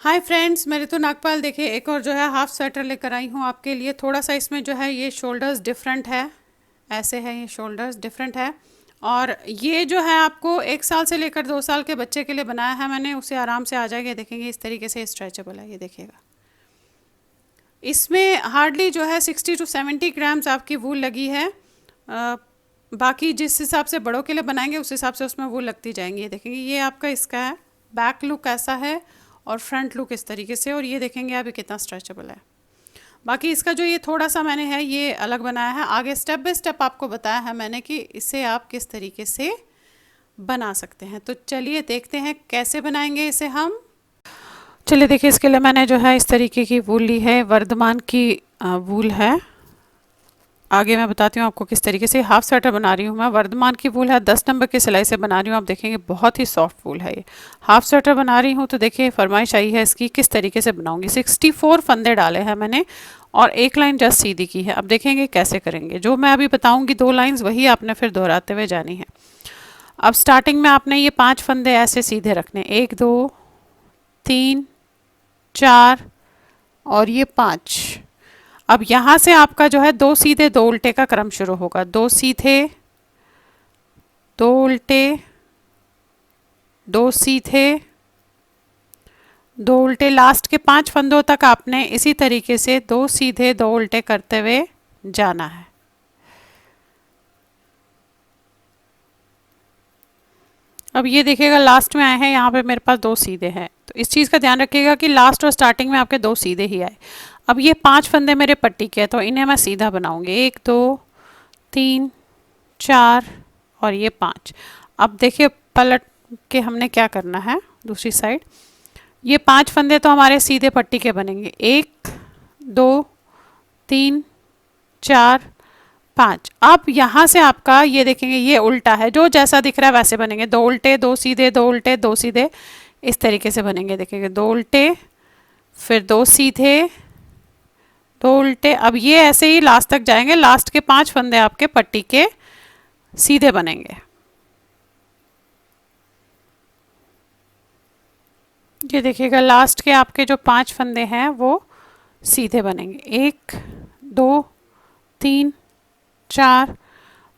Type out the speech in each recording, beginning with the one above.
Hi friends, मैं ऋतु नागपाल। देखिए, एक और जो है हाफ स्वेटर लेकर आई हूँ आपके लिए। थोड़ा सा इसमें जो है ये शोल्डर्स डिफरेंट है, ऐसे है, ये शोल्डर्स डिफरेंट है। और ये जो है आपको 1 साल से लेकर 2 साल के बच्चे के लिए बनाया है मैंने, उसे आराम से आ जाएगा। देखेंगे इस तरीके से स्ट्रेचेबल है, ये देखिएगा। इसमें हार्डली जो है 60 to 70 ग्राम्स आपकी वूल लगी है। बाकी जिस हिसाब से बड़ों के लिए बनाएंगे उस हिसाब से उसमें वूल लगती जाएंगी। ये देखेंगे, ये आपका इसका है, बैक लुक ऐसा है और फ्रंट लुक इस तरीके से। और ये देखेंगे आप, ये कितना स्ट्रेचेबल है। बाकी इसका जो ये थोड़ा सा मैंने है ये अलग बनाया है। आगे स्टेप बाय स्टेप आपको बताया है मैंने कि इसे आप किस तरीके से बना सकते हैं। तो चलिए देखते हैं कैसे बनाएंगे इसे हम। चलिए देखिए, इसके लिए मैंने जो है इस तरीके की वूल ली है, वर्धमान की वूल है। आगे मैं बताती हूँ आपको किस तरीके से हाफ स्वेटर बना रही हूँ। मैं वर्धमान की वूल है, 10 नंबर की सिलाई से बना रही हूँ। आप देखेंगे बहुत ही सॉफ्ट वूल है ये। हाफ स्वेटर बना रही हूँ तो देखिए फरमाइश आई है इसकी किस तरीके से बनाऊंगी। 64 फंदे डाले हैं मैंने और एक लाइन जस्ट सीधी की है। अब देखेंगे कैसे करेंगे। जो मैं अभी बताऊँगी 2 लाइन्स वही आपने फिर दोहराते हुए जानी है। अब स्टार्टिंग में आपने ये 5 फंदे ऐसे सीधे रखने, 1 2 3 4 और ये 5। अब यहाँ से आपका जो है 2 सीधे 2 उल्टे का क्रम शुरू होगा। 2 सीधे 2 उल्टे, 2 सीधे 2 उल्टे। लास्ट के 5 फंदों तक आपने इसी तरीके से 2 सीधे 2 उल्टे करते हुए जाना है। अब ये देखिएगा लास्ट में आए हैं, यहाँ पे मेरे पास 2 सीधे हैं, तो इस चीज़ का ध्यान रखिएगा कि लास्ट और स्टार्टिंग में आपके 2 सीधे ही आए। अब ये 5 फंदे मेरे पट्टी के हैं तो इन्हें मैं सीधा बनाऊंगी। 1 2 3 4 और ये 5। अब देखिए पलट के हमने क्या करना है दूसरी साइड। ये 5 फंदे तो हमारे सीधे पट्टी के बनेंगे। 1 2 3 4 5। अब यहाँ से आपका ये देखेंगे ये उल्टा है, जो जैसा दिख रहा है वैसे बनेंगे। 2 उल्टे 2 सीधे 2 उल्टे 2 सीधे, इस तरीके से बनेंगे। देखेंगे 2 उल्टे फिर 2 सीधे 2 उल्टे। अब ये ऐसे ही लास्ट तक जाएंगे। लास्ट के 5 फंदे आपके पट्टी के सीधे बनेंगे। ये देखिएगा लास्ट के आपके जो 5 फंदे हैं वो सीधे बनेंगे। 1 2 3 4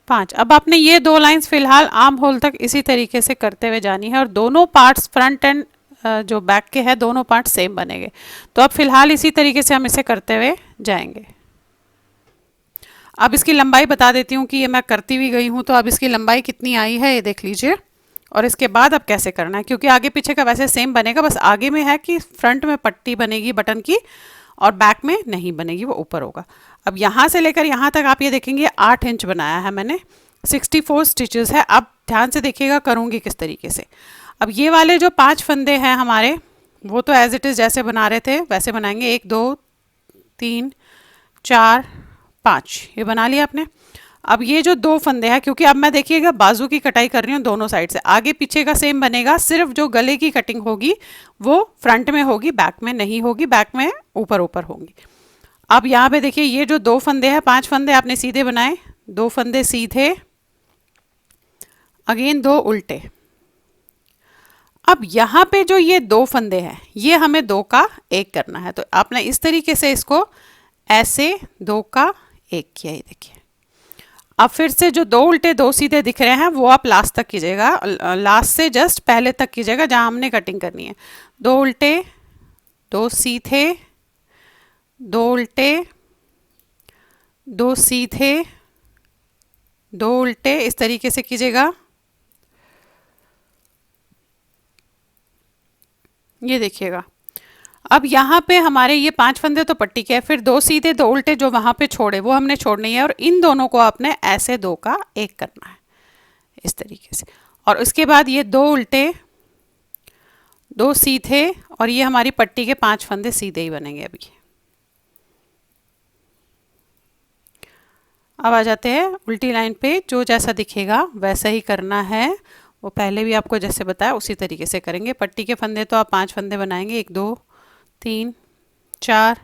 5। अब आपने ये 2 लाइंस फिलहाल आर्म होल तक इसी तरीके से करते हुए जानी है और दोनों पार्ट्स फ्रंट एंड जो बैक के हैं दोनों पार्ट सेम बनेंगे। तो अब फिलहाल इसी तरीके से हम इसे करते हुए जाएंगे। अब इसकी लंबाई बता देती हूँ कि ये मैं करती हुई गई हूँ, तो अब इसकी लंबाई कितनी आई है ये देख लीजिए। और इसके बाद अब कैसे करना है, क्योंकि आगे पीछे का वैसे सेम बनेगा, बस आगे में है कि फ्रंट में पट्टी बनेगी बटन की और बैक में नहीं बनेगी, वो ऊपर होगा। अब यहाँ से लेकर यहाँ तक आप ये देखेंगे 8 इंच बनाया है मैंने। 64 स्टिचेस है। अब ध्यान से देखिएगा करूँगी किस तरीके से। अब ये वाले जो 5 फंदे हैं हमारे, वो तो एज इट इज़ जैसे बना रहे थे वैसे बनाएंगे। 1 2 3 4 5 ये बना लिया आपने। अब ये जो 2 फंदे हैं, क्योंकि अब मैं देखिएगा बाजू की कटाई कर रही हूँ दोनों साइड से, आगे पीछे का सेम बनेगा, सिर्फ जो गले की कटिंग होगी वो फ्रंट में होगी, बैक में नहीं होगी, बैक में ऊपर ऊपर होंगी। अब यहाँ पे देखिए ये जो 2 फंदे हैं, 5 फंदे आपने सीधे बनाए, 2 फंदे सीधे, अगेन 2 उल्टे। अब यहाँ पे जो ये 2 फंदे हैं ये हमें 2 का 1 करना है, तो आपने इस तरीके से इसको ऐसे 2 का 1 किया। ये देखिए अब फिर से जो 2 उल्टे 2 सीधे दिख रहे हैं वो आप लास्ट तक कीजिएगा, लास्ट से जस्ट पहले तक कीजिएगा जहां हमने कटिंग करनी है। 2 उल्टे 2 सीधे 2 उल्टे 2 सीधे 2 उल्टे, इस तरीके से कीजिएगा। ये देखिएगा अब यहाँ पे हमारे ये 5 फंदे तो पट्टी के हैं, फिर 2 सीधे 2 उल्टे जो वहां पे छोड़े वो हमने छोड़नी है और इन दोनों को आपने ऐसे 2 का 1 करना है इस तरीके से। और उसके बाद ये 2 उल्टे 2 सीधे और ये हमारी पट्टी के 5 फंदे सीधे ही बनेंगे। अभी अब आ जाते हैं उल्टी लाइन पे। जो जैसा दिखेगा वैसा ही करना है, वो पहले भी आपको जैसे बताया उसी तरीके से करेंगे। पट्टी के फंदे तो आप 5 फंदे बनाएंगे, 1 2 3 4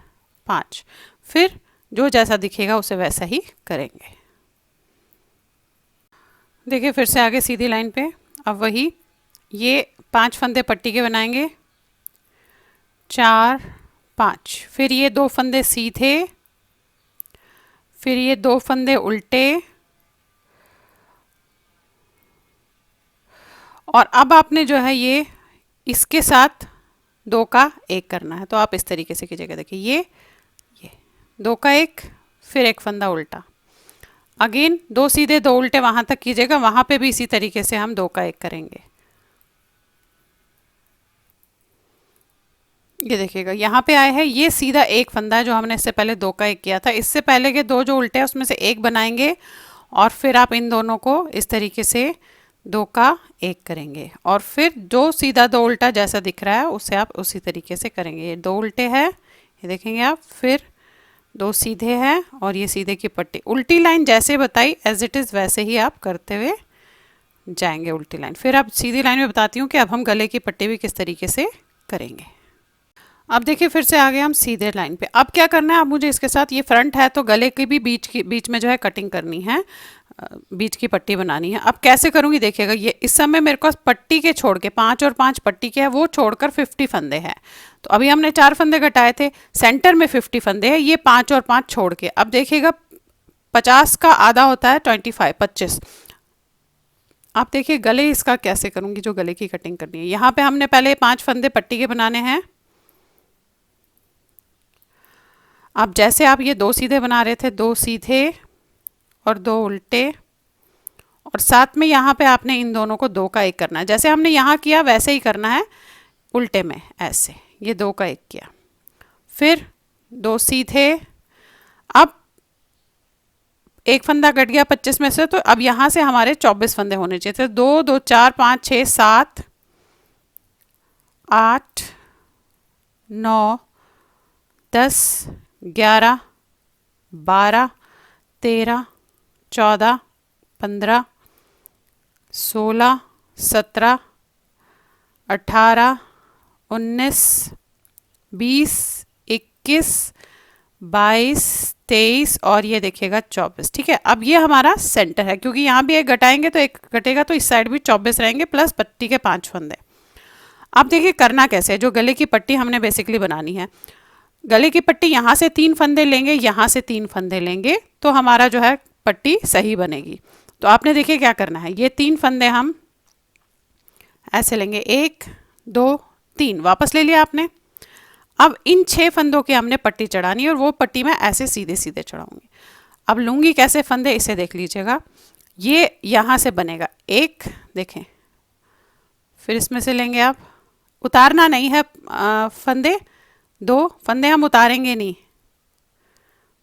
5, फिर जो जैसा दिखेगा उसे वैसा ही करेंगे। देखिए फिर से आगे सीधी लाइन पे अब वही ये 5 फंदे पट्टी के बनाएंगे, 4 5, फिर ये 2 फंदे सीधे, फिर ये 2 फंदे उल्टे, और अब आपने जो है ये इसके साथ 2 का 1 करना है। तो आप इस तरीके से कीजिएगा, देखिए ये 2 का 1, फिर एक फंदा उल्टा, अगेन 2 सीधे 2 उल्टे वहां तक कीजिएगा, वहां पे भी इसी तरीके से हम 2 का 1 करेंगे। ये देखिएगा यहाँ पे आए हैं, ये सीधा एक फंदा है जो हमने इससे पहले 2 का 1 किया था। इससे पहले के 2 जो उल्टे हैं उसमें से एक बनाएंगे और फिर आप इन दोनों को इस तरीके से 2 का 1 करेंगे, और फिर जो सीधा 2 उल्टा जैसा दिख रहा है उसे आप उसी तरीके से करेंगे। ये 2 उल्टे हैं, ये देखेंगे आप, फिर 2 सीधे हैं, और ये सीधे की पट्टी उल्टी लाइन जैसे बताई एज इट इज़ वैसे ही आप करते हुए जाएंगे उल्टी लाइन। फिर अब सीधी लाइन में बताती हूँ कि अब हम गले की पट्टी भी किस तरीके से करेंगे। अब देखिए फिर से आ गए हम सीधे लाइन पे। अब क्या करना है, अब मुझे इसके साथ, ये फ्रंट है तो गले की भी बीच में जो है कटिंग करनी है, बीच की पट्टी बनानी है। अब कैसे करूँगी देखिएगा, ये इस समय मेरे पास पट्टी के छोड़ के 5 और 5 पट्टी के है, वो छोड़कर 50 फंदे हैं। तो अभी हमने 4 फंदे घटाए थे, सेंटर में 50 फंदे हैं, ये 5 और 5 छोड़ के। अब देखिएगा 50 का आधा होता है 25। आप देखिए गले इसका कैसे करूँगी, जो गले की कटिंग करनी है। यहाँ पे हमने पहले 5 फंदे पट्टी के बनाने हैं। अब जैसे आप ये 2 सीधे बना रहे थे, 2 सीधे और 2 उल्टे, और साथ में यहाँ पे आपने इन दोनों को 2 का 1 करना है। जैसे हमने यहाँ किया वैसे ही करना है उल्टे में, ऐसे ये 2 का 1 किया, फिर 2 सीधे। अब एक फंदा कट गया 25 में से, तो अब यहाँ से हमारे 24 फंदे होने चाहिए थे। 2 2 4 5 6 7 8 9 10 11 12 13 14 15 16 17 18 19 20 21 22 23 और ये देखिएगा 24। ठीक है, अब ये हमारा सेंटर है, क्योंकि यहाँ भी एक घटाएंगे तो एक घटेगा, तो इस साइड भी 24 रहेंगे प्लस पट्टी के 5 फंदे। अब देखिए करना कैसे है, जो गले की पट्टी हमने बेसिकली बनानी है, गले की पट्टी यहाँ से 3 फंदे लेंगे, यहाँ से 3 फंदे लेंगे, तो हमारा जो है पट्टी सही बनेगी। तो आपने देखिए क्या करना है, ये 3 फंदे हम ऐसे लेंगे, 1 2 3 वापस ले लिया आपने। अब इन 6 फंदों की हमने पट्टी चढ़ानी है, और वो पट्टी मैं ऐसे सीधे सीधे चढ़ाऊंगी। अब लूँगी कैसे फंदे, इसे देख लीजिएगा, ये यहाँ से बनेगा 1, देखें, फिर इसमें से लेंगे आप, उतारना नहीं है फंदे, 2 फंदे हम उतारेंगे नहीं,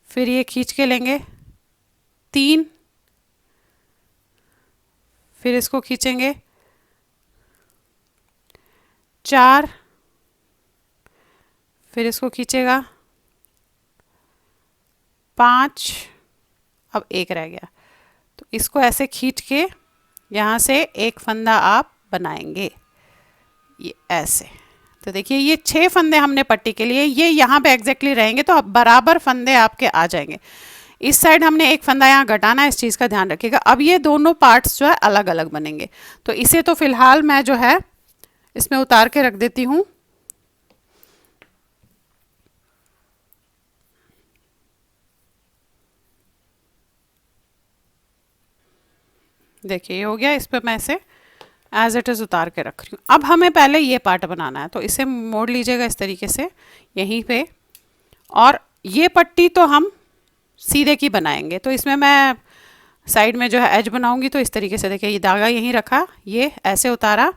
फिर ये खींच के लेंगे 3, फिर इसको खींचेंगे 4, फिर इसको खींचेगा 5, अब 1 रह गया, तो इसको ऐसे खींच के यहाँ से एक फंदा आप बनाएंगे, ये ऐसे। तो देखिए ये 6 फंदे हमने पट्टी के लिए, ये यहाँ पे एग्जैक्टली रहेंगे, तो अब बराबर फंदे आपके आ जाएंगे। इस साइड हमने एक फंदा यहाँ घटाना है, इस चीज़ का ध्यान रखिएगा। अब ये दोनों पार्ट्स जो है अलग अलग बनेंगे, तो इसे तो फिलहाल मैं जो है इसमें उतार के रख देती हूँ। देखिए ये हो गया, इस पर मैं इसे एज इट इज़ उतार के रख रही हूँ। अब हमें पहले ये पार्ट बनाना है, तो इसे मोड़ लीजिएगा इस तरीके से यहीं पे, और ये पट्टी तो हम सीधे की बनाएंगे, तो इसमें मैं साइड में जो है एज बनाऊंगी। तो इस तरीके से देखिए, ये धागा यहीं रखा, ये ऐसे उतारा,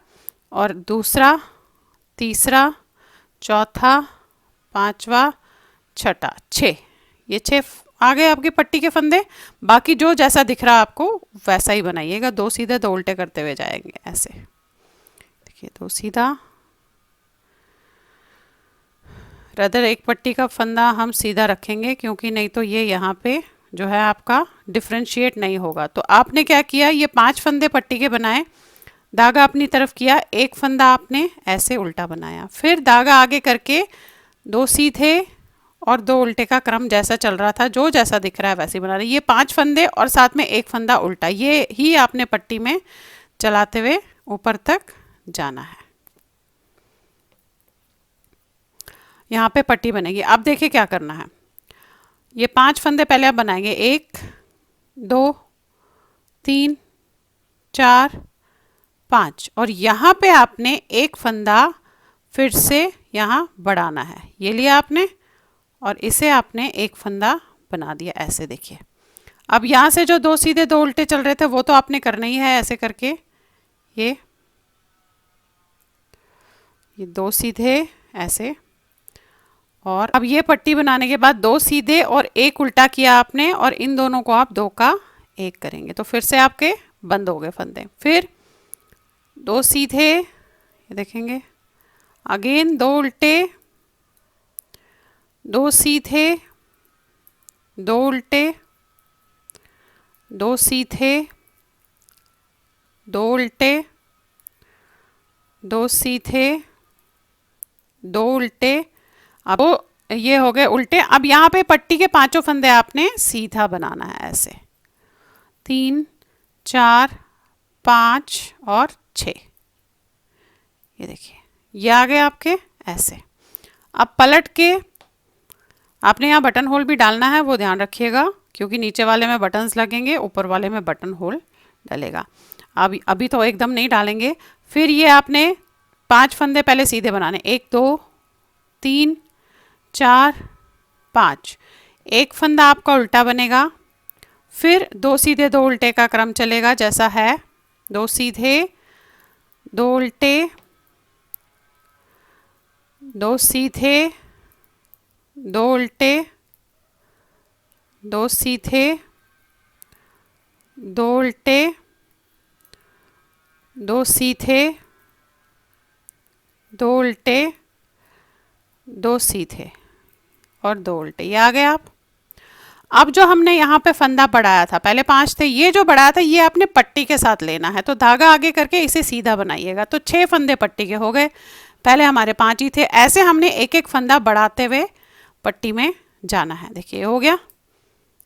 और दूसरा, तीसरा, चौथा, पांचवा, छठा, 6, ये 6 आ गए आपके पट्टी के फंदे। बाकी जो जैसा दिख रहा है आपको वैसा ही बनाइएगा, 2 सीधे 2 उल्टे करते हुए जाएंगे ऐसे। देखिए 2 सीधा, रदर एक पट्टी का फंदा हम सीधा रखेंगे, क्योंकि नहीं तो ये यहाँ पे जो है आपका डिफ्रेंशिएट नहीं होगा। तो आपने क्या किया, ये 5 फंदे पट्टी के बनाए, धागा अपनी तरफ किया, एक फंदा आपने ऐसे उल्टा बनाया, फिर धागा आगे करके 2 सीधे और 2 उल्टे का क्रम जैसा चल रहा था, जो जैसा दिख रहा है वैसे ही बना रहे। ये 5 फंदे और साथ में एक फंदा उल्टा, ये ही आपने पट्टी में चलाते हुए ऊपर तक जाना है। यहाँ पे पट्टी बनेगी। अब देखिए क्या करना है, ये 5 फंदे पहले आप बनाएंगे, 1 2 3 4 5, और यहाँ पे आपने एक फंदा फिर से यहाँ बढ़ाना है, ये लिया आपने और इसे आपने एक फंदा बना दिया ऐसे। देखिए अब यहाँ से जो 2 सीधे 2 उल्टे चल रहे थे वो तो आपने करना ही है ऐसे करके, ये 2 सीधे ऐसे, और अब ये पट्टी बनाने के बाद 2 सीधे और एक उल्टा किया आपने, और इन दोनों को आप 2 का 1 करेंगे तो फिर से आपके बंद हो गए फंदे। फिर 2 सीधे, ये देखेंगे, अगेन 2 उल्टे, 2 सीधे, 2 उल्टे, 2 सीधे, 2 उल्टे, 2 सीधे, 2 उल्टे। अब ये हो गए उल्टे। अब यहाँ पे पट्टी के 5 फंदे आपने सीधा बनाना है ऐसे, 3 4 5 और 6, ये देखिए ये आ गए आपके ऐसे। अब पलट के आपने यहाँ बटन होल भी डालना है, वो ध्यान रखिएगा, क्योंकि नीचे वाले में बटन्स लगेंगे, ऊपर वाले में बटन होल डलेगा। अभी तो एकदम नहीं डालेंगे। फिर ये आपने 5 फंदे पहले सीधे बनाने, 1 2 3 4 5, एक फंदा आपका उल्टा बनेगा, फिर 2 सीधे 2 उल्टे का क्रम चलेगा जैसा है, 2 सीधे 2 उल्टे, 2 सीधे 2 उल्टे, 2 सीधे 2 उल्टे, 2 सीधे 2 उल्टे, 2 सीधे और 2 उल्टे, ये आ गए आप। अब जो हमने यहाँ पे फंदा बढ़ाया था, पहले 5 थे, ये जो बढ़ाया था ये आपने पट्टी के साथ लेना है, तो धागा आगे करके इसे सीधा बनाइएगा, तो 6 फंदे पट्टी के हो गए। पहले हमारे 5 ही थे, ऐसे हमने एक एक फंदा बढ़ाते हुए पट्टी में जाना है। देखिए हो गया,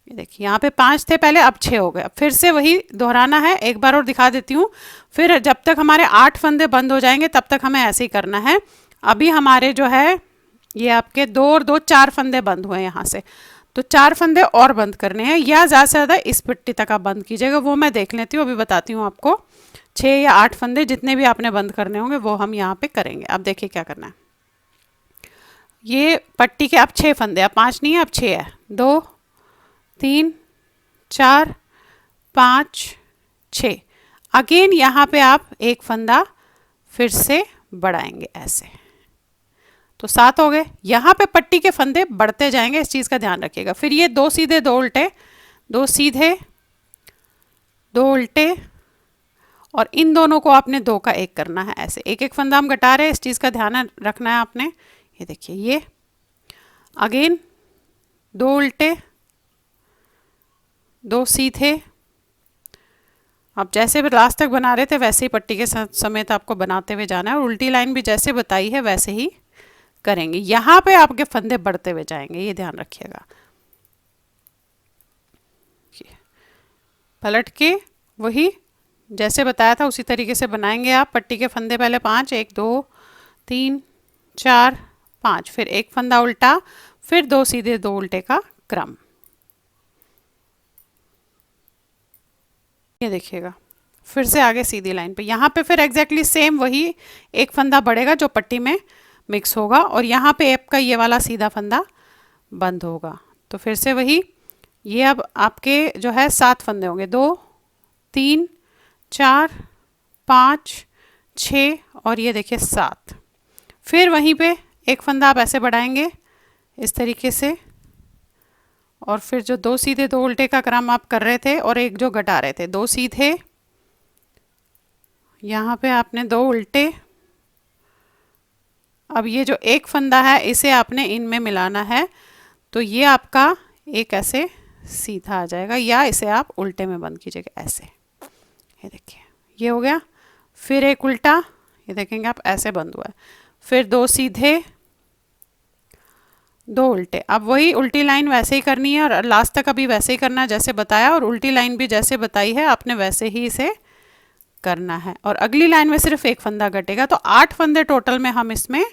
ये देखिए यहाँ पे 5 थे पहले, अब 6 हो गए। अब फिर से वही दोहराना है, एक बार और दिखा देती हूँ। फिर जब तक हमारे 8 फंदे बंद हो जाएंगे तब तक हमें ऐसे ही करना है। अभी हमारे जो है ये आपके 2 और 2 4 फंदे बंद हुए हैं यहाँ से, तो 4 फंदे और बंद करने हैं, या ज़्यादा से ज़्यादा इस पट्टी तक आप बंद कीजिएगा, वो मैं देख लेती हूँ, अभी बताती हूँ आपको। 6 या 8 फंदे जितने भी आपने बंद करने होंगे वो हम यहाँ पे करेंगे। अब देखिए क्या करना है, ये पट्टी के अब 6 फंदे, अब 5 नहीं है, अब 6 है, 2 3 4 5 6। अगेन यहाँ पे आप एक फंदा फिर से बढ़ाएंगे ऐसे, तो 7 हो गए। यहाँ पे पट्टी के फंदे बढ़ते जाएंगे, इस चीज़ का ध्यान रखिएगा। फिर ये 2 सीधे 2 उल्टे, 2 सीधे 2 उल्टे, और इन दोनों को आपने 2 का 1 करना है ऐसे। एक एक फंदा हम घटा रहे हैं, इस चीज़ का ध्यान रखना है आपने। ये देखिए, ये अगेन 2 उल्टे, 2 सीधे। आप जैसे भी लास्ट तक बना रहे थे वैसे ही पट्टी के समेत आपको बनाते हुए जाना है, और उल्टी लाइन भी जैसे बताई है वैसे ही करेंगे। यहाँ पे आपके फंदे बढ़ते हुए जाएंगे, ये ध्यान रखिएगा। पलट के वही जैसे बताया था उसी तरीके से बनाएंगे आप। पट्टी के फंदे पहले 5, 1 2 3 4 5, फिर एक फंदा उल्टा, फिर 2 सीधे 2 उल्टे का क्रम। ये देखिएगा, फिर से आगे सीधी लाइन पे, यहाँ पे फिर एग्जैक्टली सेम वही एक फंदा बढ़ेगा जो पट्टी में मिक्स होगा, और यहाँ पे आपका ये वाला सीधा फंदा बंद होगा। तो फिर से वही, ये अब आपके जो है 7 फंदे होंगे, 2 3 4 5 6, और ये देखिए 7। फिर वहीं पे एक फंदा आप ऐसे बढ़ाएंगे इस तरीके से, और फिर जो 2 सीधे 2 उल्टे का क्रम आप कर रहे थे और एक जो घटा रहे थे, 2 सीधे, यहाँ पे आपने 2 उल्टे। अब ये जो एक फंदा है इसे आपने इनमें मिलाना है, तो ये आपका एक ऐसे सीधा आ जाएगा, या इसे आप उल्टे में बंद कीजिएगा ऐसे। ये देखिए, ये हो गया। फिर एक उल्टा, ये देखेंगे आप ऐसे बंद हुआ है। फिर 2 सीधे 2 उल्टे। अब वही उल्टी लाइन वैसे ही करनी है, और लास्ट तक अभी वैसे ही करना है जैसे बताया, और उल्टी लाइन भी जैसे बताई है आपने वैसे ही इसे करना है। और अगली लाइन में सिर्फ एक फंदा घटेगा, तो 8 फंदे टोटल में हम इसमें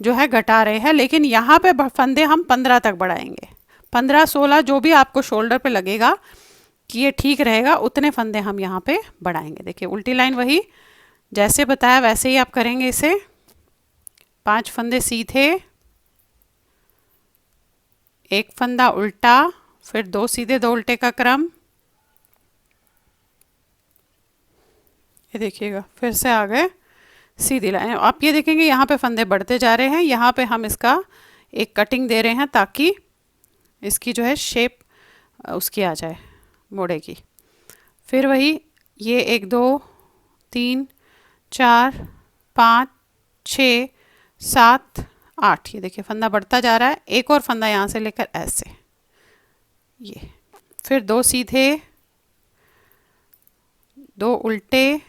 जो है घटा रहे हैं, लेकिन यहाँ पे फंदे हम 15 तक बढ़ाएंगे। 15-16 जो भी आपको शोल्डर पे लगेगा कि ये ठीक रहेगा, उतने फंदे हम यहाँ पे बढ़ाएंगे। देखिए उल्टी लाइन वही जैसे बताया वैसे ही आप करेंगे इसे। 5 फंदे सीधे, एक फंदा उल्टा, फिर 2 सीधे 2 उल्टे का क्रम। ये देखिएगा फिर से आ गए सीधी लाइन। आप ये देखेंगे यहाँ पे फंदे बढ़ते जा रहे हैं, यहाँ पे हम इसका एक कटिंग दे रहे हैं ताकि इसकी जो है शेप उसकी आ जाए मोड़े की। फिर वही ये 1 2 3 4 5 6 7 8, ये देखिए फंदा बढ़ता जा रहा है। एक और फंदा यहाँ से लेकर ऐसे, ये फिर 2 सीधे 2 उल्टे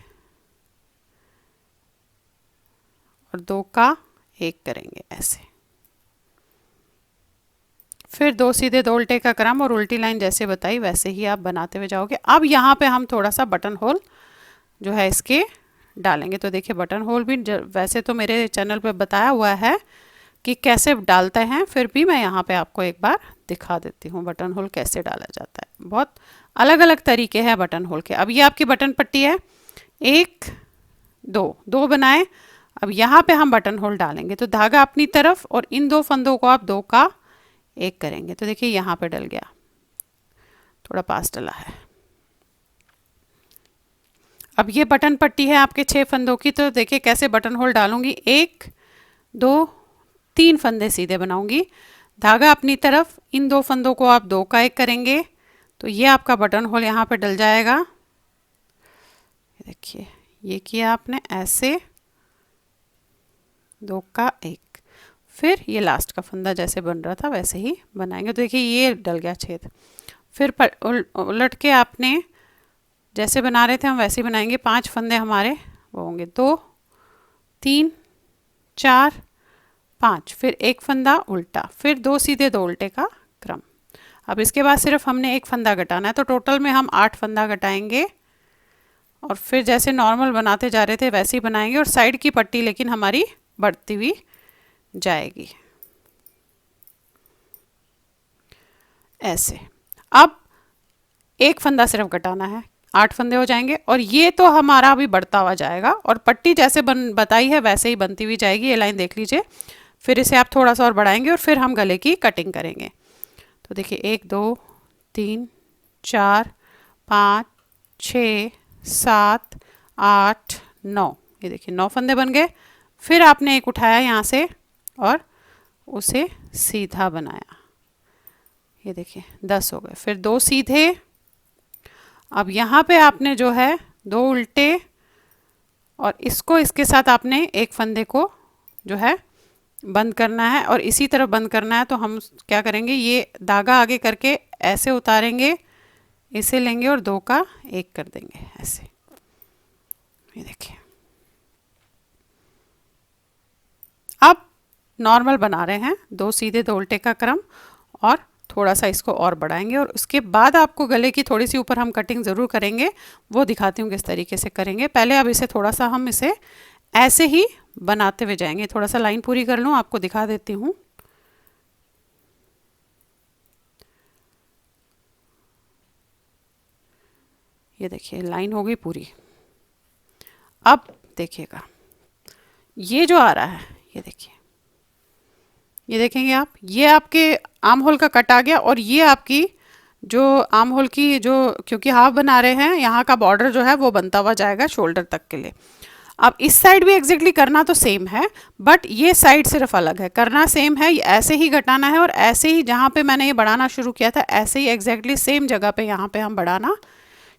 और 2 का 1 करेंगे ऐसे। फिर 2 सीधे 2 उल्टे का क्रम और उल्टी लाइन जैसे बताई वैसे ही आप बनाते हुए जाओगे। अब यहाँ पे हम थोड़ा सा बटन होल जो है इसके डालेंगे। तो देखिए बटन होल भी वैसे तो मेरे चैनल पे बताया हुआ है कि कैसे डालते हैं, फिर भी मैं यहाँ पे आपको एक बार दिखा देती हूँ बटन होल कैसे डाला जाता है। बहुत अलग अलग तरीके हैं बटन होल के। अब ये आपकी बटन पट्टी है, 1 2 बनाए। अब यहाँ पे हम बटन होल डालेंगे तो धागा अपनी तरफ और इन 2 फंदों को आप 2 का 1 करेंगे। तो देखिए यहाँ पे डल गया, थोड़ा पास डला है। अब ये बटन पट्टी है आपके 6 फंदों की। तो देखिए कैसे बटन होल डालूंगी, 1 2 3 फंदे सीधे बनाऊंगी, धागा अपनी तरफ, इन 2 फंदों को आप 2 का 1 करेंगे। तो ये आपका बटन होल यहाँ पे डल जाएगा। देखिए ये किया आपने ऐसे, 2 का 1। फिर ये लास्ट का फंदा जैसे बन रहा था वैसे ही बनाएंगे। तो देखिए ये डल गया छेद। फिर उलट के आपने जैसे बना रहे थे हम वैसे ही बनाएंगे। 5 फंदे हमारे वो होंगे, 2 3 4 5, फिर 1 फंदा उल्टा, फिर 2 सीधे 2 उल्टे का क्रम। अब इसके बाद सिर्फ हमने 1 फंदा घटाना है, तो टोटल में हम 8 फंदा घटाएंगे और फिर जैसे नॉर्मल बनाते जा रहे थे वैसे ही बनाएंगे। और साइड की पट्टी लेकिन हमारी बढ़ती हुई जाएगी ऐसे। अब 1 फंदा सिर्फ घटाना है, 8 फंदे हो जाएंगे और ये तो हमारा अभी बढ़ता हुआ जाएगा और पट्टी जैसे बताई है वैसे ही बनती हुई जाएगी। ये लाइन देख लीजिए। फिर इसे आप थोड़ा सा और बढ़ाएंगे और फिर हम गले की कटिंग करेंगे। तो देखिए 1 2 3 4 5 6 7 8 9, ये देखिए 9 फंदे बन गए। फिर आपने एक उठाया यहाँ से और उसे सीधा बनाया, ये देखिए 10 हो गए। फिर 2 सीधे, अब यहाँ पे आपने जो है 2 उल्टे और इसको इसके साथ आपने 1 फंदे को जो है बंद करना है और इसी तरफ बंद करना है। तो हम क्या करेंगे, ये धागा आगे करके ऐसे उतारेंगे, इसे लेंगे और 2 का 1 कर देंगे ऐसे। ये देखिए अब नॉर्मल बना रहे हैं, 2 सीधे 2 उल्टे का क्रम और थोड़ा सा इसको और बढ़ाएंगे और उसके बाद आपको गले की थोड़ी सी ऊपर हम कटिंग ज़रूर करेंगे, वो दिखाती हूँ किस तरीके से करेंगे। पहले अब इसे थोड़ा सा हम इसे ऐसे ही बनाते हुए जाएंगे। थोड़ा सा लाइन पूरी कर लूँ, आपको दिखा देती हूँ। ये देखिए लाइन हो गई पूरी। अब देखिएगा ये जो आ रहा है, ये देखिए, ये देखेंगे आप, ये आपके आर्म होल का कट आ गया और ये आपकी जो आर्म होल की जो, क्योंकि हाफ बना रहे हैं, यहाँ का बॉर्डर जो है वो बनता हुआ जाएगा शोल्डर तक के लिए। अब इस साइड भी एग्जैक्टली करना तो सेम है, बट ये साइड सिर्फ अलग है। करना सेम है, ऐसे ही घटाना है और ऐसे ही जहाँ पे मैंने ये बढ़ाना शुरू किया था ऐसे ही एग्जैक्टली सेम जगह पे यहाँ पे हम बढ़ाना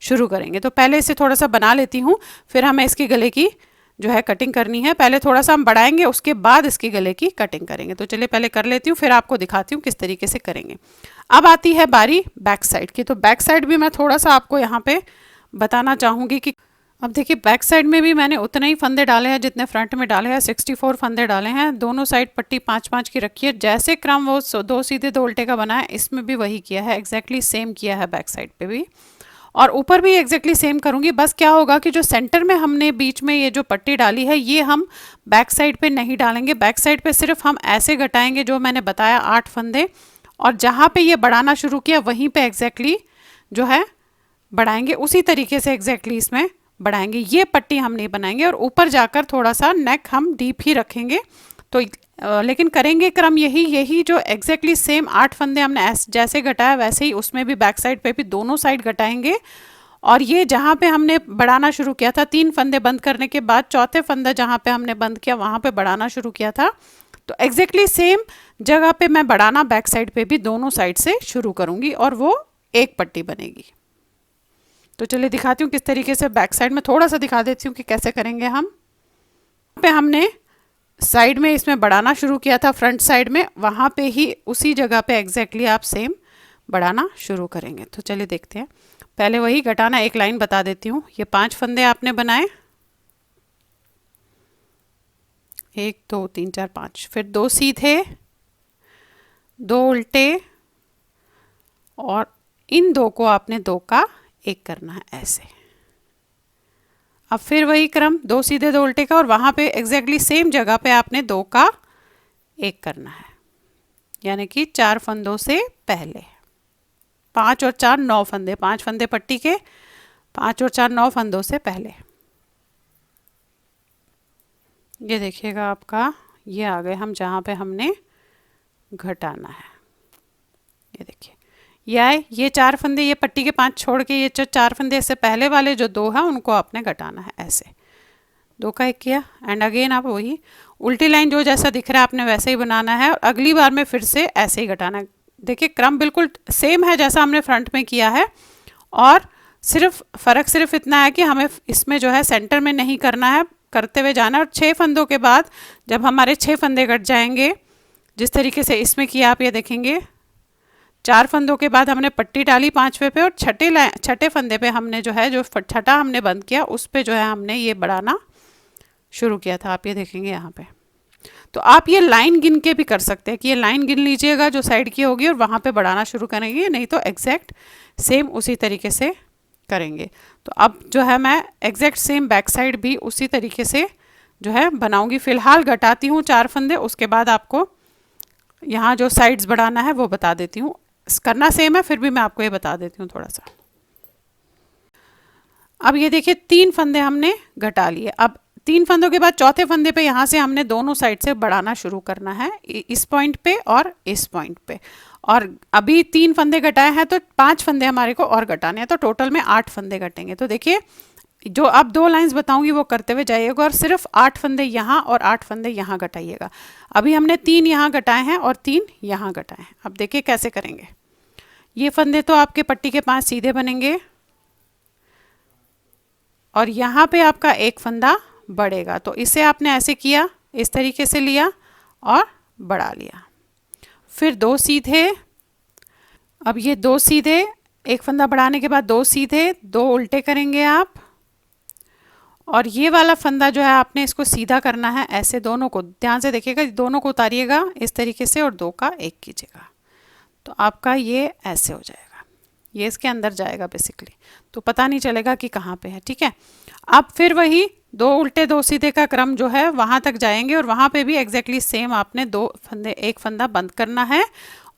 शुरू करेंगे। तो पहले इसे थोड़ा सा बना लेती हूँ, फिर हमें इसके गले की जो है कटिंग करनी है। पहले थोड़ा सा हम बढ़ाएंगे, उसके बाद इसकी गले की कटिंग करेंगे। तो चलिए पहले कर लेती हूँ, फिर आपको दिखाती हूँ किस तरीके से करेंगे। अब आती है बारी बैक साइड की। तो बैक साइड भी मैं थोड़ा सा आपको यहाँ पे बताना चाहूँगी कि अब देखिए बैक साइड में भी मैंने उतने ही फंदे डाले हैं जितने फ्रंट में डाले हैं। 64 फंदे डाले हैं। दोनों साइड पट्टी 5-5 की रखी है। जैसे क्रम वो 2 सीधे 2 उल्टे का बना है, इसमें भी वही किया है, एग्जैक्टली सेम किया है बैक साइड पे भी। और ऊपर भी एग्जैक्टली सेम करूँगी। बस क्या होगा कि जो सेंटर में हमने बीच में ये जो पट्टी डाली है ये हम बैक साइड पे नहीं डालेंगे। बैक साइड पे सिर्फ हम ऐसे घटाएंगे जो मैंने बताया 8 फंदे, और जहाँ पे ये बढ़ाना शुरू किया वहीं पे एग्जैक्टली जो है बढ़ाएंगे, उसी तरीके से एग्जैक्टली इसमें बढ़ाएंगे। ये पट्टी हम नहीं बनाएंगे और ऊपर जाकर थोड़ा सा नेक हम डीप ही रखेंगे। तो लेकिन करेंगे क्रम यही जो एग्जैक्टली सेम 8 फंदे हमने जैसे घटाया वैसे ही उसमें भी बैक साइड पे भी दोनों साइड घटाएंगे। और ये जहाँ पे हमने बढ़ाना शुरू किया था 3 फंदे बंद करने के बाद चौथे फंदा जहाँ पे हमने बंद किया वहाँ पे बढ़ाना शुरू किया था, तो एग्जैक्टली सेम जगह पे मैं बढ़ाना बैक साइड पे भी दोनों साइड से शुरू करूँगी और वो एक पट्टी बनेगी। तो चलिए दिखाती हूँ किस तरीके से बैक साइड में, थोड़ा सा दिखा देती हूँ कि कैसे करेंगे हम। पे हमने साइड में इसमें बढ़ाना शुरू किया था फ्रंट साइड में, वहाँ पे ही उसी जगह पे एग्जैक्टली आप सेम बढ़ाना शुरू करेंगे। तो चलिए देखते हैं। पहले वही घटाना, एक लाइन बता देती हूँ। ये 5 फंदे आपने बनाए, 1 2 3 4 5, फिर 2 सीधे, 2 उल्टे, और इन 2 को आपने 2 का 1 करना है ऐसे। अब फिर वही क्रम 2 सीधे 2 उल्टे का, और वहाँ पे एग्जैक्टली सेम जगह पे आपने 2 का 1 करना है, यानी कि 4 फंदों से पहले। 5 और 4 9 फंदे, 5 फंदे पट्टी के, 5 और 4 9 फंदों से पहले। ये देखिएगा आपका ये आ गए हम जहाँ पे हमने घटाना है। ये देखिए ये आए, ये 4 फंदे, ये पट्टी के 5 छोड़ के ये 4 फंदे इससे पहले वाले जो 2 हैं उनको आपने घटाना है ऐसे। 2 का 1 किया, एंड अगेन आप वही उल्टी लाइन जो जैसा दिख रहा है आपने वैसे ही बनाना है, और अगली बार में फिर से ऐसे ही घटाना है। देखिए क्रम बिल्कुल सेम है जैसा हमने फ्रंट में किया है, और सिर्फ फ़र्क सिर्फ इतना है कि हमें इसमें जो है सेंटर में नहीं करना है, करते हुए जाना है। और 6 फंदों के बाद जब हमारे 6 फंदे कट जाएंगे जिस तरीके से इसमें किया, आप ये देखेंगे 4 फंदों के बाद हमने पट्टी डाली 5वें पे, और छठे फंदे पे हमने जो है जो छठा हमने बंद किया उस पे जो है हमने ये बढ़ाना शुरू किया था। आप ये देखेंगे यहाँ पे। तो आप ये लाइन गिन के भी कर सकते हैं कि ये लाइन गिन लीजिएगा जो साइड की होगी और वहाँ पे बढ़ाना शुरू करेंगे, नहीं तो एग्जैक्ट सेम उसी तरीके से करेंगे। तो अब जो है मैं एग्जैक्ट सेम बैक साइड भी उसी तरीके से जो है बनाऊंगी। फ़िलहाल घटाती हूँ 4 फंदे, उसके बाद आपको यहाँ जो साइड्स बढ़ाना है वो बता देती हूँ। करना सेम है, फिर भी मैं आपको ये बता देती हूँ थोड़ा सा। अब ये देखिए 3 फंदे हमने घटा लिए। अब 3 फंदों के बाद चौथे फंदे पे यहाँ से हमने दोनों साइड से बढ़ाना शुरू करना है, इस पॉइंट पे और इस पॉइंट पे। और अभी 3 फंदे घटाए हैं तो 5 फंदे हमारे को और घटाने हैं, तो टोटल में 8 फंदे घटेंगे। तो देखिए जो अब 2 लाइंस बताऊंगी वो करते हुए जाइएगा, और सिर्फ 8 फंदे यहाँ और 8 फंदे यहाँ घटाइएगा। अभी हमने 3 यहाँ घटाए हैं और 3 यहाँ घटाए हैं। अब देखिए कैसे करेंगे। ये फंदे तो आपके पट्टी के 5 सीधे बनेंगे, और यहाँ पे आपका 1 फंदा बढ़ेगा। तो इसे आपने ऐसे किया, इस तरीके से लिया और बढ़ा लिया। फिर 2 सीधे, अब ये 2 सीधे, 1 फंदा बढ़ाने के बाद 2 सीधे, 2 उल्टे करेंगे आप, और ये वाला फंदा जो है आपने इसको सीधा करना है ऐसे। दोनों को ध्यान से देखिएगा, दोनों को उतारिएगा इस तरीके से और 2 का 1 कीजिएगा, तो आपका ये ऐसे हो जाएगा। ये इसके अंदर जाएगा बेसिकली, तो पता नहीं चलेगा कि कहाँ पे है। ठीक है, अब फिर वही 2 उल्टे 2 सीधे का क्रम जो है वहाँ तक जाएंगे, और वहाँ पे भी एग्जैक्टली सेम आपने 2 फंदे, 1 फंदा बंद करना है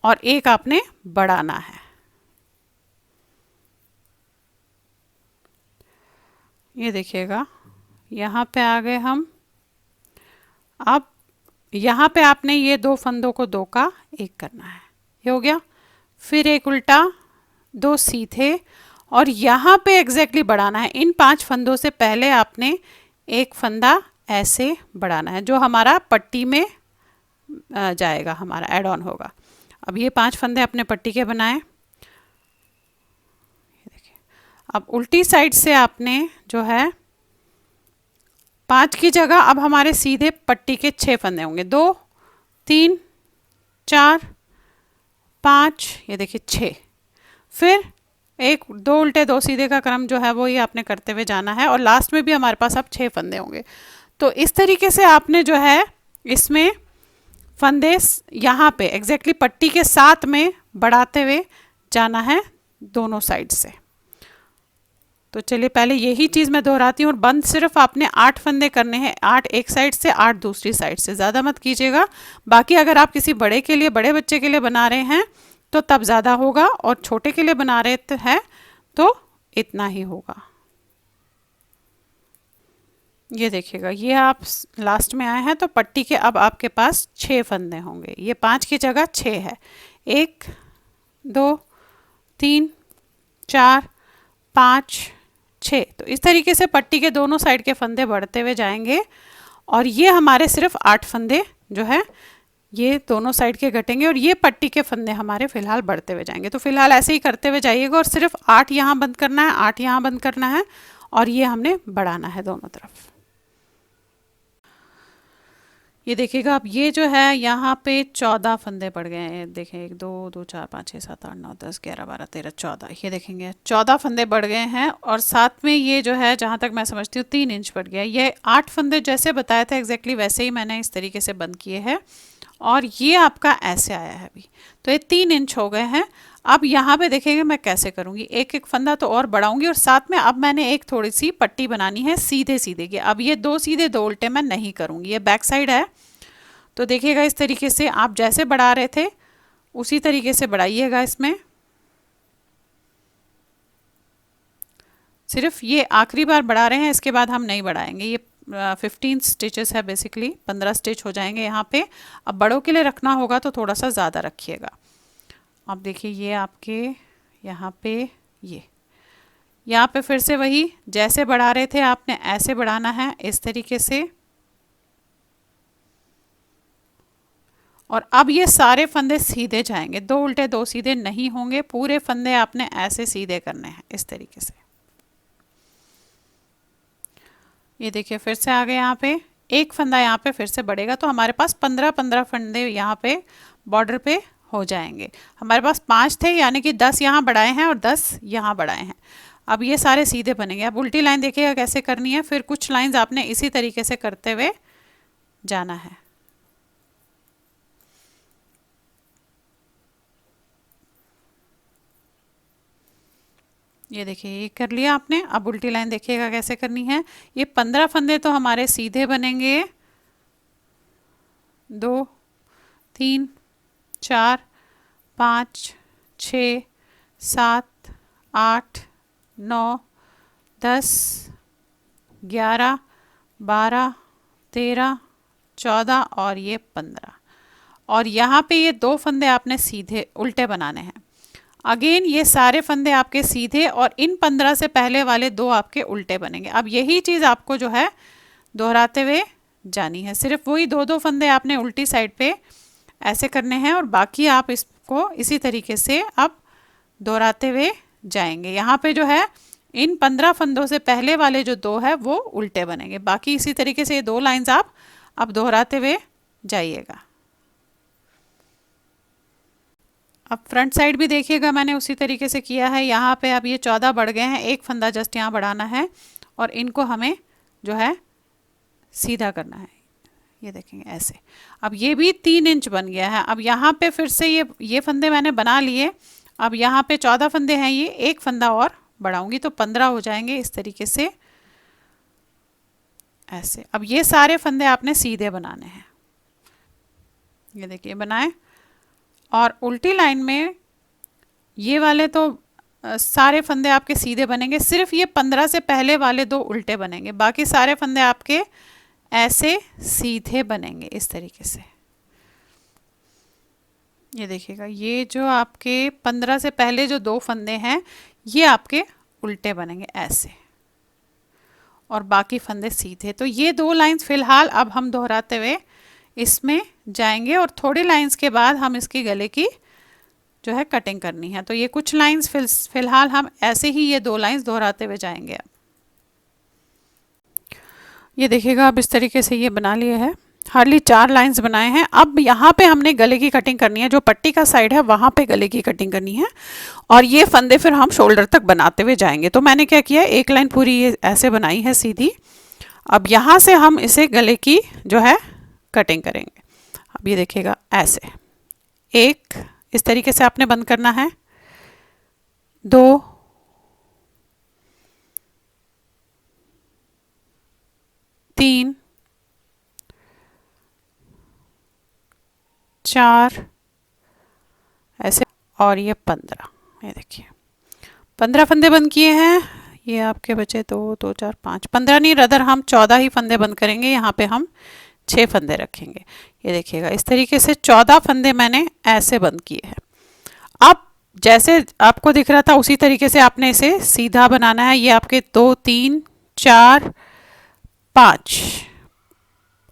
और 1 आपने बढ़ाना है। ये देखिएगा यहाँ पे आ गए हम। अब यहाँ पे आपने ये 2 फंदों को 2 का 1 करना है, ये हो गया। फिर 1 उल्टा, 2 सीधे, और यहाँ पे एग्जैक्टली बढ़ाना है। इन 5 फंदों से पहले आपने 1 फंदा ऐसे बढ़ाना है जो हमारा पट्टी में जाएगा, हमारा एड ऑन होगा। अब ये 5 फंदे अपने पट्टी के बनाए। देखिए अब उल्टी साइड से आपने जो है 5 की जगह अब हमारे सीधे पट्टी के 6 फंदे होंगे। 2 3 4 5, ये देखिए 6। फिर 1 2 उल्टे 2 सीधे का क्रम जो है वो ही आपने करते हुए जाना है, और लास्ट में भी हमारे पास अब 6 फंदे होंगे। तो इस तरीके से आपने जो है इसमें फंदे यहाँ पे एग्जैक्टली पट्टी के साथ में बढ़ाते हुए जाना है दोनों साइड से। तो चलिए पहले यही चीज़ मैं दोहराती हूँ, और बंद सिर्फ आपने 8 फंदे करने हैं, 8 एक साइड से 8 दूसरी साइड से, ज़्यादा मत कीजिएगा। बाकी अगर आप किसी बड़े के लिए, बड़े बच्चे के लिए बना रहे हैं तो तब ज़्यादा होगा, और छोटे के लिए बना रहे हैं तो इतना ही होगा। ये देखिएगा, ये आप लास्ट में आए हैं तो पट्टी के अब आपके पास 6 फंदे होंगे, ये 5 की जगह 6 है। 1 2 3 4 5 6, तो इस तरीके से पट्टी के दोनों साइड के फंदे बढ़ते हुए जाएंगे, और ये हमारे सिर्फ 8 फंदे जो है ये दोनों साइड के घटेंगे, और ये पट्टी के फंदे हमारे फिलहाल बढ़ते हुए जाएंगे। तो फिलहाल ऐसे ही करते हुए जाइएगा, और सिर्फ 8 यहाँ बंद करना है, 8 यहाँ बंद करना है, और ये हमने बढ़ाना है दोनों तरफ। ये देखिएगा, अब ये जो है यहाँ पे 14 फंदे पड़ गए हैं। देखें 1 2 2 4 5 6 7 8 9 10 11 12 13 14, ये देखेंगे 14 फंदे बढ़ गए हैं, और साथ में ये जो है जहाँ तक मैं समझती हूँ 3 इंच बढ़ गया। ये 8 फंदे जैसे बताया था एग्जैक्टली वैसे ही मैंने इस तरीके से बंद किए हैं, और ये आपका ऐसे आया है अभी, तो ये 3 इंच हो गए हैं। अब यहाँ पे देखेंगे मैं कैसे करूँगी, एक एक फंदा तो और बढ़ाऊंगी, और साथ में अब मैंने एक थोड़ी सी पट्टी बनानी है सीधे सीधे की। अब ये 2 सीधे 2 उल्टे मैं नहीं करूँगी, ये बैक साइड है, तो देखिएगा इस तरीके से आप जैसे बढ़ा रहे थे उसी तरीके से बढ़ाइएगा। इसमें सिर्फ ये आखिरी बार बढ़ा रहे हैं, इसके बाद हम नहीं बढ़ाएंगे। ये 15 स्टिचेस है बेसिकली, 15 स्टिच हो जाएंगे यहाँ पे। अब बड़ों के लिए रखना होगा तो थोड़ा सा ज़्यादा रखिएगा। अब देखिए ये आपके यहाँ पे, ये यहाँ पे फिर से वही जैसे बढ़ा रहे थे आपने ऐसे बढ़ाना है इस तरीके से, और अब ये सारे फंदे सीधे जाएंगे, 2 उल्टे 2 सीधे नहीं होंगे, पूरे फंदे आपने ऐसे सीधे करने हैं इस तरीके से। ये देखिए फिर से आ गए, यहाँ पे एक फंदा यहाँ पे फिर से बढ़ेगा, तो हमारे पास 15-15 फंदे यहाँ पे बॉर्डर पे हो जाएंगे। हमारे पास 5 थे, यानी कि 10 यहाँ बढ़ाए हैं और 10 यहाँ बढ़ाए हैं। अब ये सारे सीधे बनेंगे। अब उल्टी लाइन देखिएगा कैसे करनी है, फिर कुछ लाइंस आपने इसी तरीके से करते हुए जाना है। ये देखिए ये कर लिया आपने। अब उल्टी लाइन देखिएगा कैसे करनी है। ये 15 फंदे तो हमारे सीधे बनेंगे, 2 3 4 5 6 7 8 9 10 11 12 13 14 और ये 15, और यहाँ पे ये 2 फंदे आपने सीधे उल्टे बनाने हैं। अगेन ये सारे फंदे आपके सीधे, और इन 15 से पहले वाले 2 आपके उल्टे बनेंगे। अब यही चीज़ आपको जो है दोहराते हुए जानी है, सिर्फ वही 2-2 फंदे आपने उल्टी साइड पे ऐसे करने हैं, और बाकी आप इसको इसी तरीके से अब दोहराते हुए जाएंगे। यहाँ पे जो है इन 15 फंदों से पहले वाले जो 2 है वो उल्टे बनेंगे, बाकी इसी तरीके से ये 2 लाइंस आप अब दोहराते हुए जाइएगा। अब फ्रंट साइड भी देखिएगा मैंने उसी तरीके से किया है। यहाँ पे अब ये 14 बढ़ गए हैं, एक फंदा जस्ट यहाँ बढ़ाना है, और इनको हमें जो है सीधा करना है। ये देखेंगे ऐसे। अब ये भी 3 इंच बन गया है। अब यहाँ पे फिर से ये फंदे मैंने बना लिए। अब यहाँ पे 14 फंदे हैं, ये एक फंदा और बढ़ाऊंगी तो 15 हो जाएंगे इस तरीके से ऐसे। अब ये सारे फंदे आपने सीधे बनाने हैं, ये देखिए बनाए। और उल्टी लाइन में ये वाले तो सारे फंदे आपके सीधे बनेंगे, सिर्फ ये 15 से पहले वाले 2 उल्टे बनेंगे, बाकी सारे फंदे आपके ऐसे सीधे बनेंगे इस तरीके से। ये देखिएगा ये जो आपके 15 से पहले जो 2 फंदे हैं ये आपके उल्टे बनेंगे ऐसे, और बाकी फंदे सीधे। तो ये 2 लाइंस फिलहाल अब हम दोहराते हुए इसमें जाएंगे, और थोड़ी लाइंस के बाद हम इसकी गले की जो है कटिंग करनी है। तो ये कुछ लाइंस फिलहाल हम ऐसे ही ये 2 लाइंस दोहराते हुए जाएंगे। अब ये देखिएगा अब इस तरीके से ये बना लिए है, हार्डली 4 लाइंस बनाए हैं। अब यहाँ पे हमने गले की कटिंग करनी है, जो पट्टी का साइड है वहाँ पे गले की कटिंग करनी है, और ये फंदे फिर हम शोल्डर तक बनाते हुए जाएंगे। तो मैंने क्या किया, एक लाइन पूरी ये ऐसे बनाई है सीधी। अब यहाँ से हम इसे गले की जो है कटिंग करेंगे। अब ये देखिएगा ऐसे, एक इस तरीके से आपने बंद करना है, 2 3 4 ऐसे, और ये 15। ये देखिए 15 फंदे बंद किए हैं। ये आपके बचे 2 2 4 5, 15 नहीं, रदर हम 14 ही फंदे बंद करेंगे। यहाँ पे हम 6 फंदे रखेंगे। ये देखिएगा इस तरीके से 14 फंदे मैंने ऐसे बंद किए हैं। अब जैसे आपको दिख रहा था उसी तरीके से आपने इसे सीधा बनाना है। ये आपके 2 3 4 5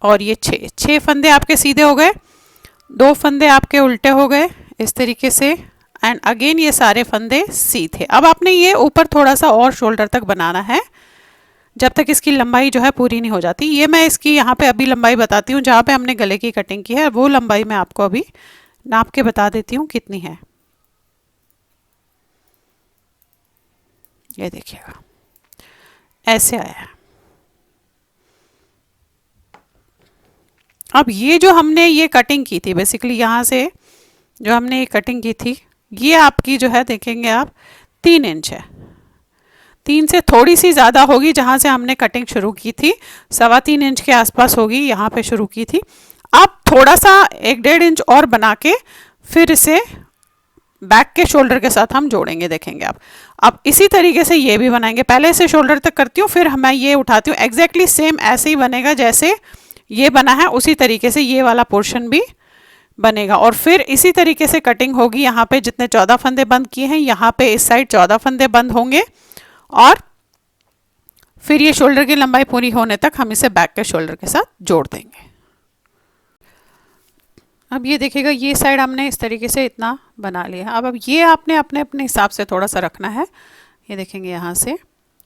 और ये 6 फंदे आपके सीधे हो गए, 2 फंदे आपके उल्टे हो गए इस तरीके से, एंड अगेन ये सारे फंदे सीधे। अब आपने ये ऊपर थोड़ा सा और शोल्डर तक बनाना है जब तक इसकी लंबाई जो है पूरी नहीं हो जाती। ये मैं इसकी यहाँ पे अभी लंबाई बताती हूँ, जहाँ पे हमने गले की कटिंग की है वो लंबाई मैं आपको अभी नाप के बता देती हूँ कितनी है। ये देखिएगा ऐसे आया है। अब ये जो हमने ये कटिंग की थी, बेसिकली यहाँ से जो हमने ये कटिंग की थी, ये आपकी जो है देखेंगे आप 3 इंच है। 3 से थोड़ी सी ज़्यादा होगी, जहाँ से हमने कटिंग शुरू की थी 3.25 इंच के आसपास होगी, यहाँ पे शुरू की थी। अब थोड़ा सा 1-1.5 इंच और बना के फिर इसे बैक के शोल्डर के साथ हम जोड़ेंगे, देखेंगे आप। अब इसी तरीके से ये भी बनाएंगे। पहले इसे शोल्डर तक करती हूँ, फिर मैं ये उठाती हूँ। एग्जैक्टली सेम ऐसे ही बनेगा जैसे ये बना है, उसी तरीके से ये वाला पोर्शन भी बनेगा। और फिर इसी तरीके से कटिंग होगी। यहाँ पे जितने 14 फंदे बंद किए हैं, यहाँ पे इस साइड 14 फंदे बंद होंगे, और फिर ये शोल्डर की लंबाई पूरी होने तक हम इसे बैक के शोल्डर के साथ जोड़ देंगे। अब ये देखिएगा ये साइड हमने इस तरीके से इतना बना लिया। अब ये आपने अपने अपने हिसाब से थोड़ा सा रखना है। ये देखेंगे यहाँ से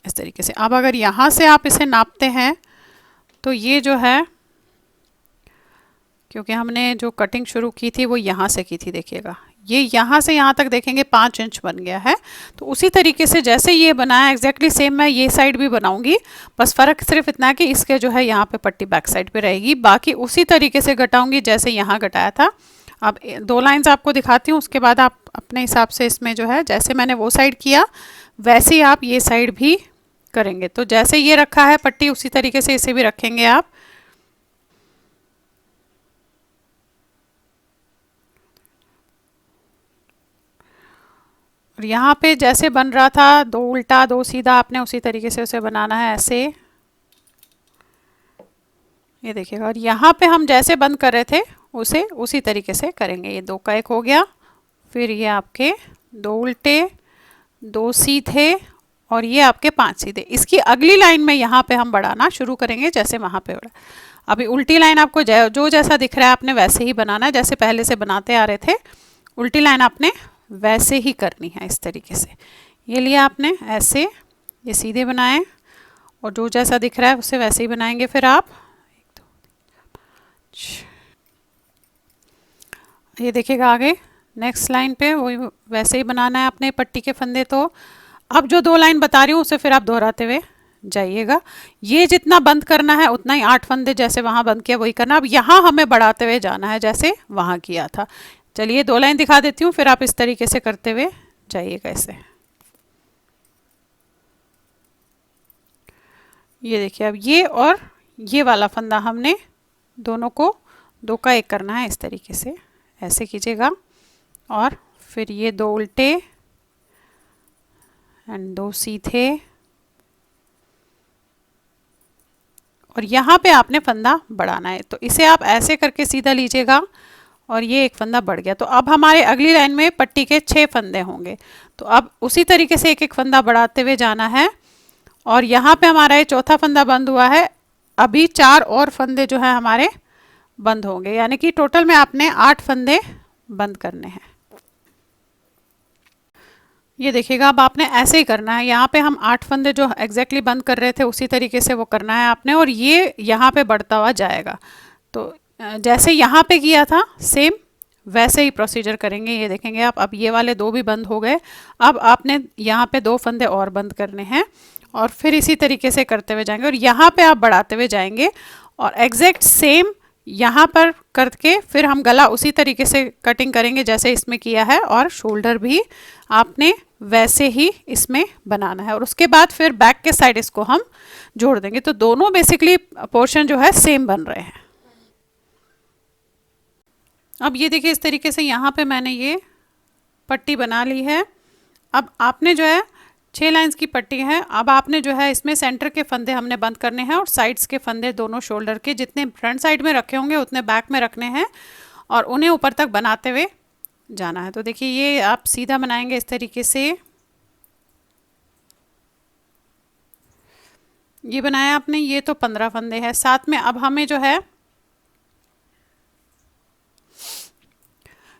इस तरीके से। अब अगर यहाँ से आप इसे नापते हैं तो ये जो है, क्योंकि हमने जो कटिंग शुरू की थी वो यहाँ से की थी, देखिएगा ये यहाँ से यहाँ तक देखेंगे 5 इंच बन गया है। तो उसी तरीके से जैसे ये बनाया एग्जैक्टली सेम मैं ये साइड भी बनाऊंगी। बस फ़र्क सिर्फ इतना है कि इसके जो है यहाँ पे पट्टी बैक साइड पे रहेगी, बाकी उसी तरीके से घटाऊंगी जैसे यहाँ घटाया था। अब 2 लाइन्स आपको दिखाती हूँ, उसके बाद आप अपने हिसाब से इसमें जो है जैसे मैंने वो साइड किया वैसे ही आप ये साइड भी करेंगे। तो जैसे ये रखा है पट्टी उसी तरीके से इसे भी रखेंगे आप। और यहाँ पे जैसे बन रहा था 2 उल्टा 2 सीधा, आपने उसी तरीके से उसे बनाना है ऐसे। ये देखिएगा, और यहाँ पे हम जैसे बंद कर रहे थे उसे उसी तरीके से करेंगे। ये 2 का 1 हो गया, फिर ये आपके 2 उल्टे 2 सीधे, और ये आपके 5 सीधे। इसकी अगली लाइन में यहाँ पे हम बढ़ाना शुरू करेंगे जैसे वहाँ पे बढ़ा। अभी उल्टी लाइन आपको जो जैसा दिख रहा है आपने वैसे ही बनाना है, जैसे पहले से बनाते आ रहे थे। उल्टी लाइन आपने वैसे ही करनी है इस तरीके से। ये लिया आपने ऐसे, ये सीधे बनाए, और जो जैसा दिख रहा है उसे वैसे ही बनाएंगे फिर आप। 1 2 3 4, ये देखिएगा आगे नेक्स्ट लाइन पे वही वैसे ही बनाना है अपने पट्टी के फंदे। तो अब जो 2 लाइन बता रही हूँ उसे फिर आप दोहराते हुए जाइएगा। ये जितना बंद करना है उतना ही 8 फंदे जैसे वहाँ बंद किया वही करना। अब यहाँ हमें बढ़ाते हुए जाना है जैसे वहाँ किया था। चलिए 2 लाइन दिखा देती हूँ, फिर आप इस तरीके से करते हुए जाइएगा ऐसे। ये देखिए अब ये और ये वाला फंदा हमने दोनों को 2 का 1 करना है इस तरीके से, ऐसे कीजिएगा। और फिर ये 2 उल्टे एंड 2 सीधे, और यहाँ पे आपने फंदा बढ़ाना है। तो इसे आप ऐसे करके सीधा लीजिएगा, और ये 1 फंदा बढ़ गया। तो अब हमारे अगली लाइन में पट्टी के 6 फंदे होंगे। तो अब उसी तरीके से 1-1 फंदा बढ़ाते हुए जाना है। और यहाँ पे हमारा ये 4था फंदा बंद हुआ है। अभी 4 और फंदे जो है हमारे बंद होंगे, यानी कि टोटल में आपने 8 फंदे बंद करने हैं। ये देखिएगा अब आपने ऐसे ही करना है। यहाँ पे हम 8 फंदे जो एग्जैक्टली बंद कर रहे थे उसी तरीके से वो करना है आपने, और ये यहाँ पे बढ़ता हुआ जाएगा। तो जैसे यहाँ पे किया था सेम वैसे ही प्रोसीजर करेंगे। ये देखेंगे आप, अब ये वाले 2 भी बंद हो गए। अब आपने यहाँ पे 2 फंदे और बंद करने हैं, और फिर इसी तरीके से करते हुए जाएंगे, और यहाँ पे आप बढ़ाते हुए जाएंगे, और एग्जैक्ट सेम यहाँ पर करके फिर हम गला उसी तरीके से कटिंग करेंगे जैसे इसमें किया है, और शोल्डर भी आपने वैसे ही इसमें बनाना है, और उसके बाद फिर बैक के साइड इसको हम जोड़ देंगे। तो दोनों बेसिकली पोर्शन जो है सेम बन रहे हैं। अब ये देखिए इस तरीके से यहाँ पे मैंने ये पट्टी बना ली है। अब आपने जो है 6 लाइंस की पट्टी है। अब आपने जो है इसमें सेंटर के फंदे हमने बंद करने हैं, और साइड्स के फंदे दोनों शोल्डर के जितने फ्रंट साइड में रखे होंगे उतने बैक में रखने हैं, और उन्हें ऊपर तक बनाते हुए जाना है। तो देखिए ये आप सीधा बनाएंगे इस तरीके से। ये बनाया आपने, ये तो 15 फंदे हैं। साथ में अब हमें जो है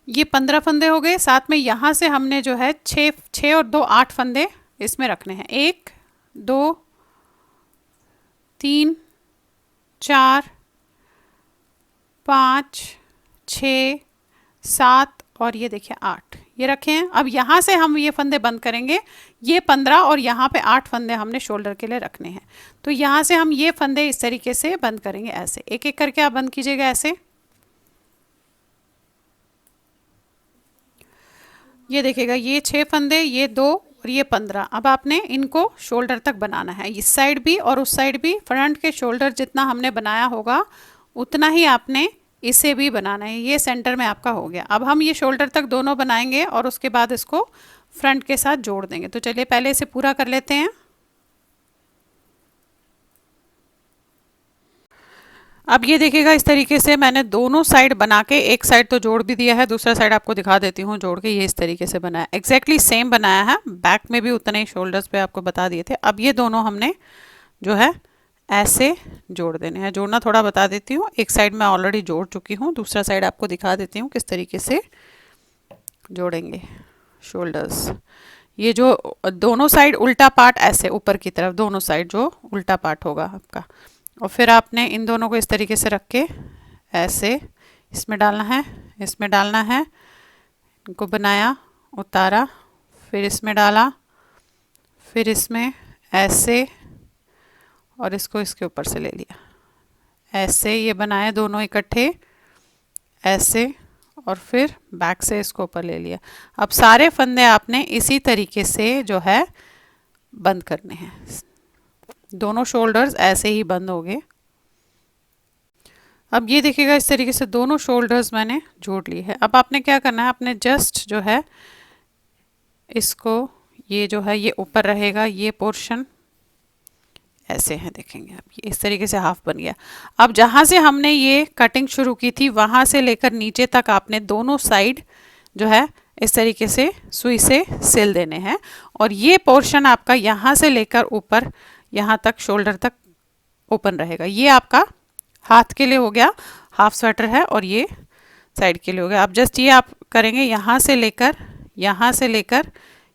ये 15 फंदे हो गए। साथ में यहाँ से हमने जो है 6 और 2 8 फंदे इसमें रखने हैं। 1 2 3 4 5 6 7 और ये देखिए 8 ये रखे हैं। अब यहाँ से हम ये फंदे बंद करेंगे, ये 15 और यहाँ पे 8 फंदे हमने शोल्डर के लिए रखने हैं। तो यहाँ से हम ये फंदे इस तरीके से बंद करेंगे, ऐसे एक एक करके आप बंद कीजिएगा ऐसे। ये देखिएगा ये 6 फंदे, ये 2 और ये 15। अब आपने इनको शोल्डर तक बनाना है, इस साइड भी और उस साइड भी। फ्रंट के शोल्डर जितना हमने बनाया होगा उतना ही आपने इसे भी बनाना है। ये सेंटर में आपका हो गया। अब हम ये शोल्डर तक दोनों बनाएंगे और उसके बाद इसको फ्रंट के साथ जोड़ देंगे। तो चलिए पहले इसे पूरा कर लेते हैं। अब ये देखिएगा इस तरीके से मैंने दोनों साइड बना के, एक साइड तो जोड़ भी दिया है, दूसरा साइड आपको दिखा देती हूँ जोड़ के। ये इस तरीके से बनाया, एग्जैक्टली सेम बनाया है। बैक में भी उतने ही शोल्डर्स पे आपको बता दिए थे। अब ये दोनों हमने जो है ऐसे जोड़ देने हैं। जोड़ना थोड़ा बता देती हूँ, एक साइड मैं ऑलरेडी जोड़ चुकी हूँ, दूसरा साइड आपको दिखा देती हूँ किस तरीके से जोड़ेंगे शोल्डर्स। ये जो दोनों साइड उल्टा पार्ट ऐसे ऊपर की तरफ, दोनों साइड जो उल्टा पार्ट होगा आपका, और फिर आपने इन दोनों को इस तरीके से रख के ऐसे इसमें डालना है, इसमें डालना है। इनको बनाया, उतारा, फिर इसमें डाला, फिर इसमें ऐसे, और इसको इसके ऊपर से ले लिया ऐसे। ये बनाए दोनों इकट्ठे ऐसे, और फिर बैक से इसको ऊपर ले लिया। अब सारे फंदे आपने इसी तरीके से जो है बंद करने हैं। दोनों शोल्डर्स ऐसे ही बंद हो गए। अब ये देखिएगा इस तरीके से दोनों शोल्डर्स मैंने जोड़ लिए है। अब आपने क्या करना है, आपने जस्ट जो है इसको, ये जो है ये ऊपर रहेगा, ये पोर्शन ऐसे है, देखेंगे आप ये इस तरीके से हाफ बन गया। अब जहाँ से हमने ये कटिंग शुरू की थी वहाँ से लेकर नीचे तक आपने दोनों साइड जो है इस तरीके से सुई से सिल देने हैं, और ये पोर्शन आपका यहाँ से लेकर ऊपर यहाँ तक शोल्डर तक ओपन रहेगा। ये आपका हाथ के लिए हो गया, हाफ स्वेटर है, और ये साइड के लिए हो गया। अब जस्ट ये आप करेंगे, यहाँ से लेकर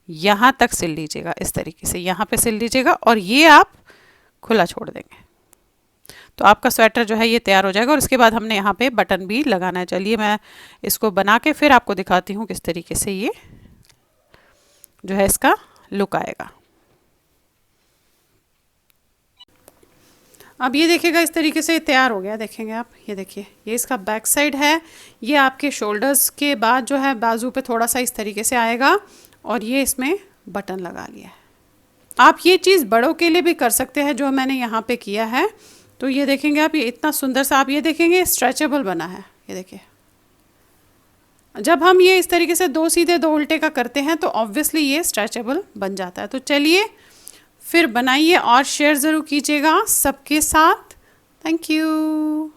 यहाँ तक सिल लीजिएगा इस तरीके से, यहाँ पे सिल लीजिएगा, और ये आप खुला छोड़ देंगे तो आपका स्वेटर जो है ये तैयार हो जाएगा। और इसके बाद हमने यहाँ पे बटन भी लगाना है। चलिए मैं इसको बना के फिर आपको दिखाती हूँ किस तरीके से ये जो है इसका लुक आएगा। अब ये देखिएगा इस तरीके से तैयार हो गया, देखेंगे आप। ये देखिए ये इसका बैक साइड है, ये आपके शोल्डर्स के बाद जो है बाजू पे थोड़ा सा इस तरीके से आएगा, और ये इसमें बटन लगा लिया है। आप ये चीज़ बड़ों के लिए भी कर सकते हैं जो मैंने यहाँ पे किया है। तो ये देखेंगे आप, ये इतना सुंदर सा आप ये देखेंगे स्ट्रेचेबल बना है। ये देखिए जब हम ये इस तरीके से 2 सीधे 2 उल्टे का करते हैं तो ऑब्वियसली ये स्ट्रेचेबल बन जाता है। तो चलिए फिर बनाइए और शेयर ज़रूर कीजिएगा सबके साथ। Thank you.